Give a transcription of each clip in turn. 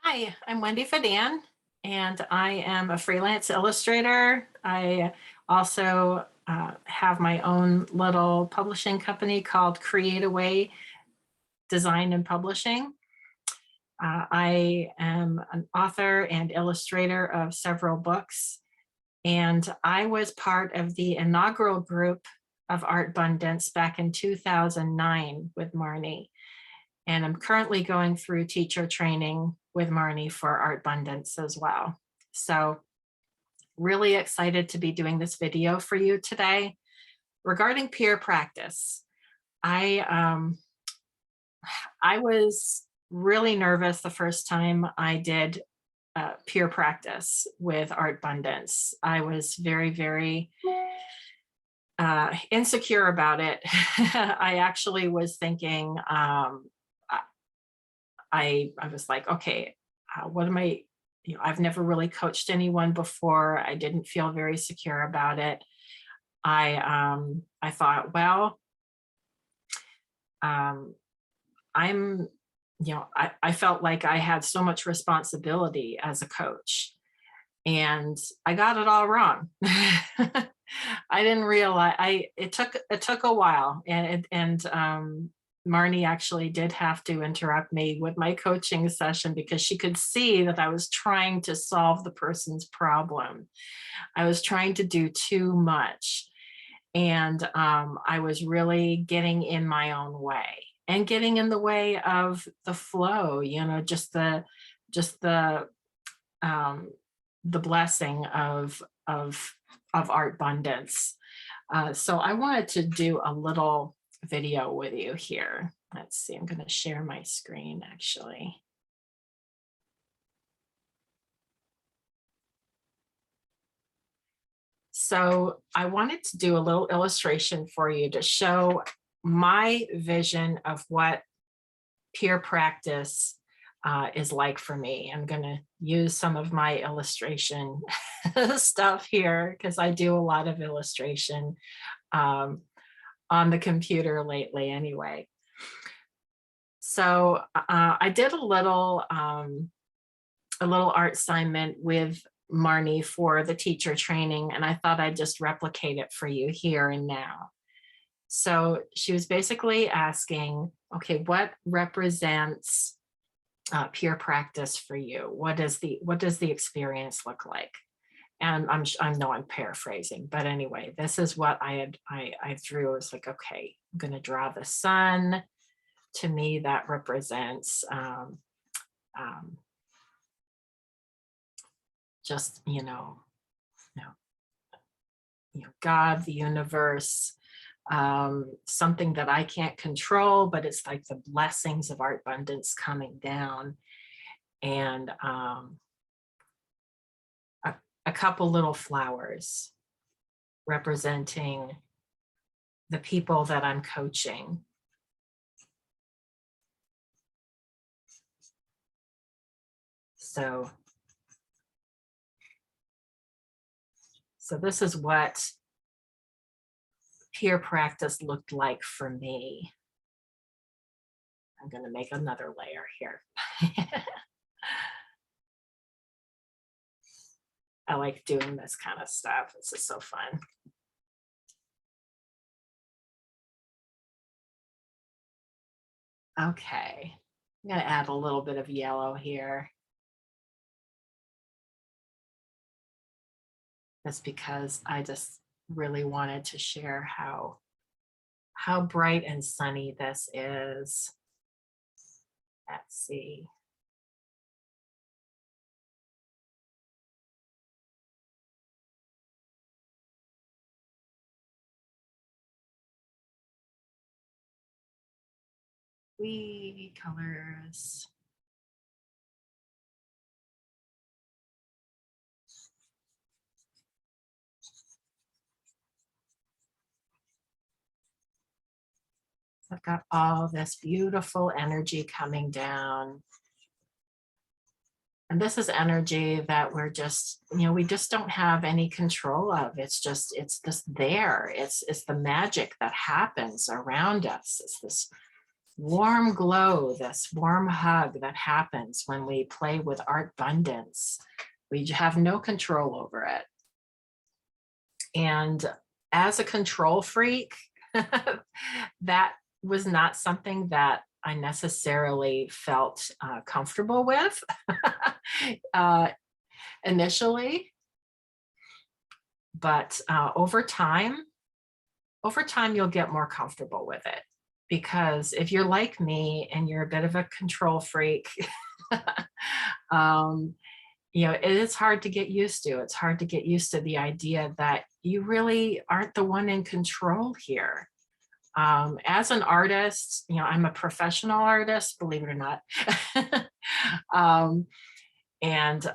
Hi, I'm Wendy Fedan, and I am a freelance illustrator. I also have my own little publishing company called Create Away Design and Publishing. I am an author and illustrator of several books, and I was part of the inaugural group of ARTbundance back in 2009 with Marnie. And I'm currently going through teacher training with Marnie for ARTbundance as well. So really excited to be doing this video for you today. Regarding peer practice, I was really nervous the first time I did peer practice with ARTbundance. I was very insecure about it. I actually was thinking, I was like, okay, what am I, I've never really coached anyone before. I didn't feel very secure about it. I thought, well, I'm, I felt like I had so much responsibility as a coach, and I got it all wrong. I didn't realize it took a while, and Marnie actually did have to interrupt me with my coaching session because she could see that I was trying to solve the person's problem. I was trying to do too much, and I was really getting in my own way and getting in the way of the flow. Just the blessing of ARTbundance. So I wanted to do a little video with you here. Let's see, I'm going to share my screen actually. So I wanted to do a little illustration for you to show my vision of what peer practice is like for me. I'm going to use some of my illustration stuff here because I do a lot of illustration on the computer lately anyway. So I did a little art assignment with Marnie for the teacher training, and I thought I'd just replicate it for you here and now. So she was basically asking, okay, what represents peer practice for you? What does the experience look like? And I know I'm paraphrasing, but anyway, this is what I drew. It was like, okay, I'm going to draw the sun. To me, that represents just God, the universe, something that I can't control, but it's like the blessings of ARTbundance coming down, and a couple little flowers representing the people that I'm coaching. So this is what peer practice looked like for me. I'm going to make another layer here. I like doing this kind of stuff. This is so fun. Okay, I'm going to add a little bit of yellow here. That's because I just really wanted to share how bright and sunny this is. Let's see. Colors. I've got all this beautiful energy coming down. And this is energy that we're just, we just don't have any control of. It's just there. It's the magic that happens around us. It's this warm glow, this warm hug that happens when we play with ARTbundance. We have no control over it. And as a control freak, that was not something that I necessarily felt comfortable with initially. But over time, you'll get more comfortable with it. Because if you're like me and you're a bit of a control freak, you know, it is hard to get used to. It's hard to get used to the idea that you really aren't the one in control here. As an artist, you know, I'm a professional artist, believe it or not. um, and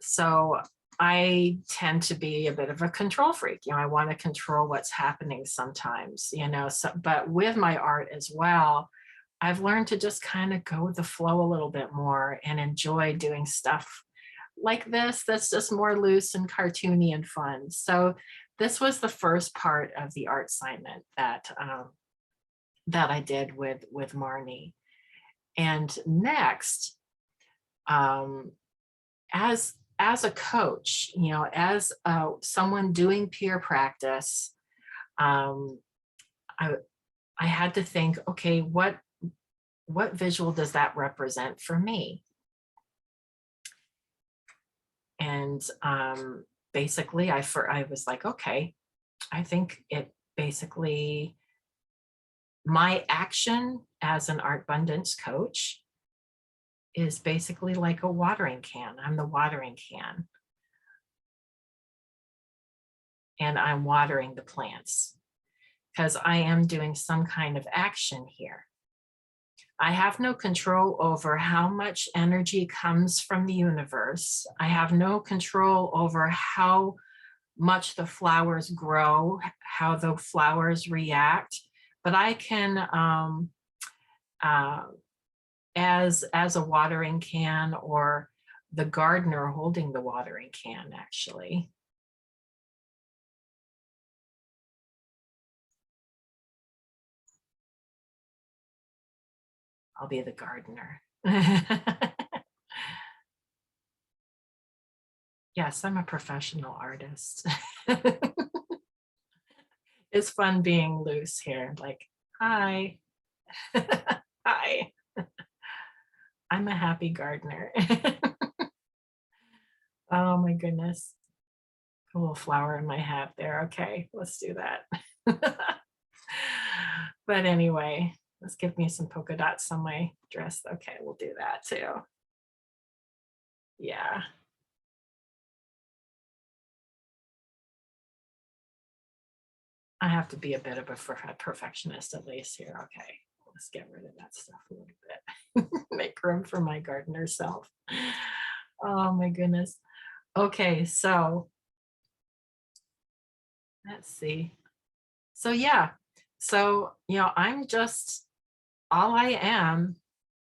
so I tend to be a bit of a control freak. You know, I want to control what's happening sometimes, you know, so, but with my art as well, I've learned to just kind of go with the flow a little bit more and enjoy doing stuff like this that's just more loose and cartoony and fun. So this was the first part of the art assignment that that I did with Marnie. And next, as a coach, you know, as someone doing peer practice, I had to think, okay, what visual does that represent for me? And basically, I was like, okay, I think it basically, my action as an ARTbundance coach is basically like a watering can. I'm the watering can. And I'm watering the plants because I am doing some kind of action here. I have no control over how much energy comes from the universe. I have no control over how much the flowers grow, how the flowers react, but I can, as a watering can, or the gardener holding the watering can, actually. I'll be the gardener. Yes, I'm a professional artist. It's fun being loose here, like, hi. Hi. I'm a happy gardener. Oh my goodness. A little flower in my hat there. Okay, let's do that. But anyway, let's give me some polka dots on my dress. Okay, we'll do that too. Yeah. I have to be a bit of a perfectionist at least here. Okay, let's get rid of that stuff a little bit. Make room for my gardener self. Oh my goodness. Okay, so let's see. So yeah, so, you know, I'm just, all I am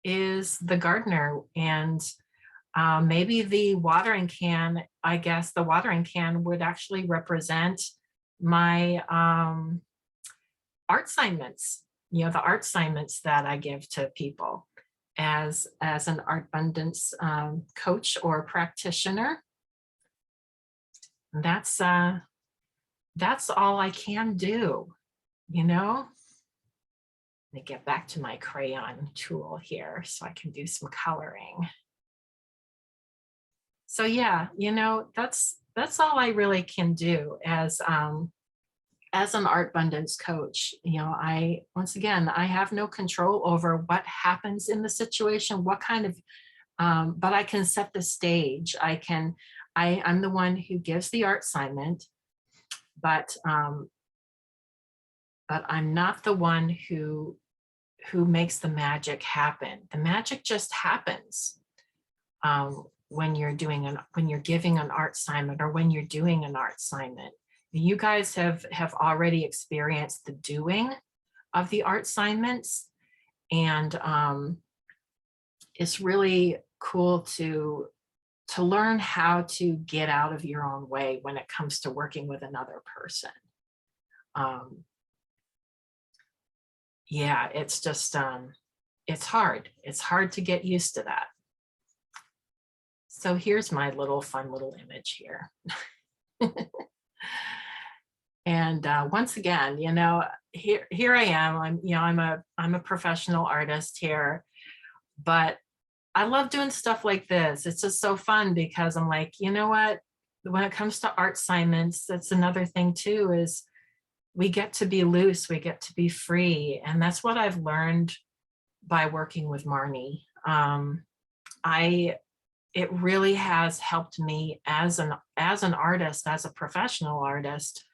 is the gardener, and maybe the watering can, I guess the watering can would actually represent my art assignments, you know, the art assignments that I give to people as an ARTbundance coach or practitioner. That's all I can do, you know. Let me get back to my crayon tool here so I can do some coloring. So yeah, you know, that's all I really can do as an ARTbundance coach. You know, once again, I have no control over what happens in the situation, what kind of, but I can set the stage. I'm the one who gives the art assignment, but I'm not the one who makes the magic happen. The magic just happens when you're giving an art assignment, or when you're doing an art assignment. You guys have already experienced the doing of the art assignments, and it's really cool to learn how to get out of your own way when it comes to working with another person. yeah, it's just, it's hard. It's hard to get used to that. So here's my little fun little image here. And once again, here I am. I'm a professional artist here, but I love doing stuff like this. It's just so fun because I'm like, you know what? When it comes to art assignments, that's another thing too, is we get to be loose, we get to be free. And that's what I've learned by working with Marnie. It really has helped me as an artist, as a professional artist,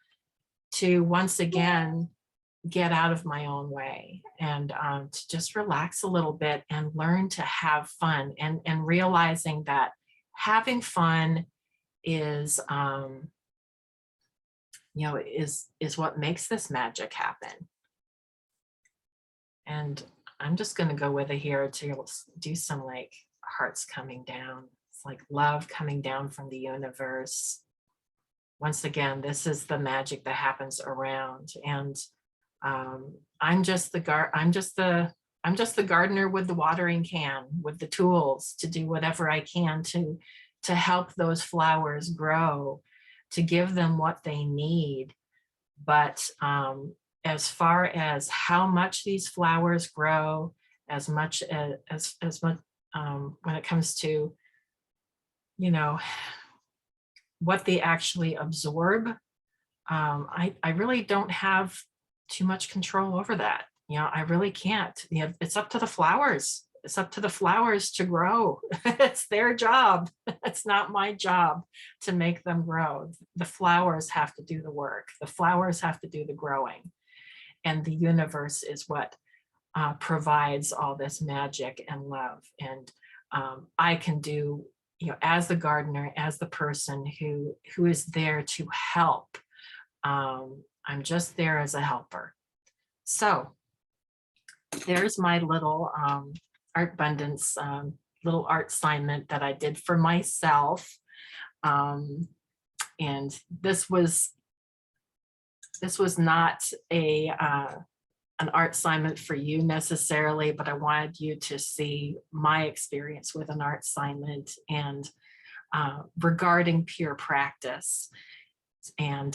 to once again get out of my own way and to just relax a little bit and learn to have fun, and realizing that having fun is is what makes this magic happen. And I'm just going to go with it here to do some like hearts coming down. It's like love coming down from the universe. Once again, this is the magic that happens around. And I'm just the gardener with the watering can, with the tools to do whatever I can to help those flowers grow, to give them what they need. But as far as how much these flowers grow, as much as much when it comes to, what they actually absorb, I really don't have too much control over that. I really can't. It's up to the flowers. It's up to the flowers to grow. It's their job. It's not my job to make them grow. The flowers have to do the work. The flowers have to do the growing. And the universe is what provides all this magic and love. And I can do, as the gardener, as the person who is there to help. I'm just there as a helper. So there's my little ARTbundance little art assignment that I did for myself. And this was not an art assignment for you necessarily, but I wanted you to see my experience with an art assignment and regarding pure practice. And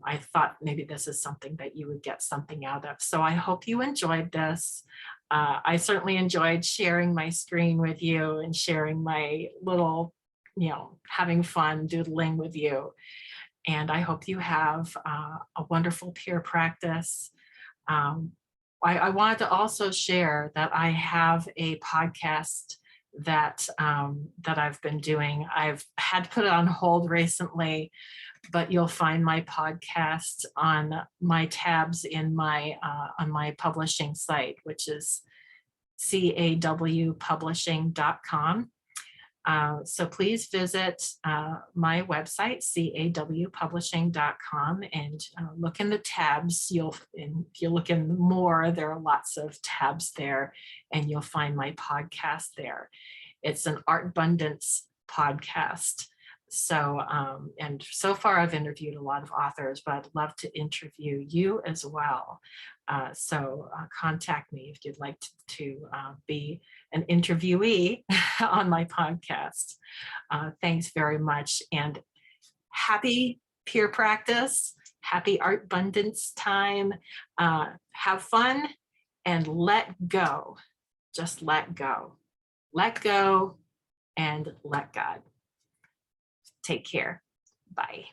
I thought maybe this is something that you would get something out of. So I hope you enjoyed this. I certainly enjoyed sharing my screen with you and sharing my little, having fun doodling with you. And I hope you have a wonderful peer practice. I wanted to also share that I have a podcast that I've been doing. I've had to put it on hold recently, but you'll find my podcast on my tabs in my on my publishing site, which is cawpublishing.com. So please visit my website, cawpublishing.com, and look in the tabs. If you look in more, there are lots of tabs there, and you'll find my podcast there. It's an ARTbundance podcast. So, and so far I've interviewed a lot of authors, but I'd love to interview you as well. So contact me if you'd like to be an interviewee on my podcast. Thanks very much, and happy peer practice, happy ARTbundance time. Have fun and let go. Just let go. Let go and let God. Take care. Bye.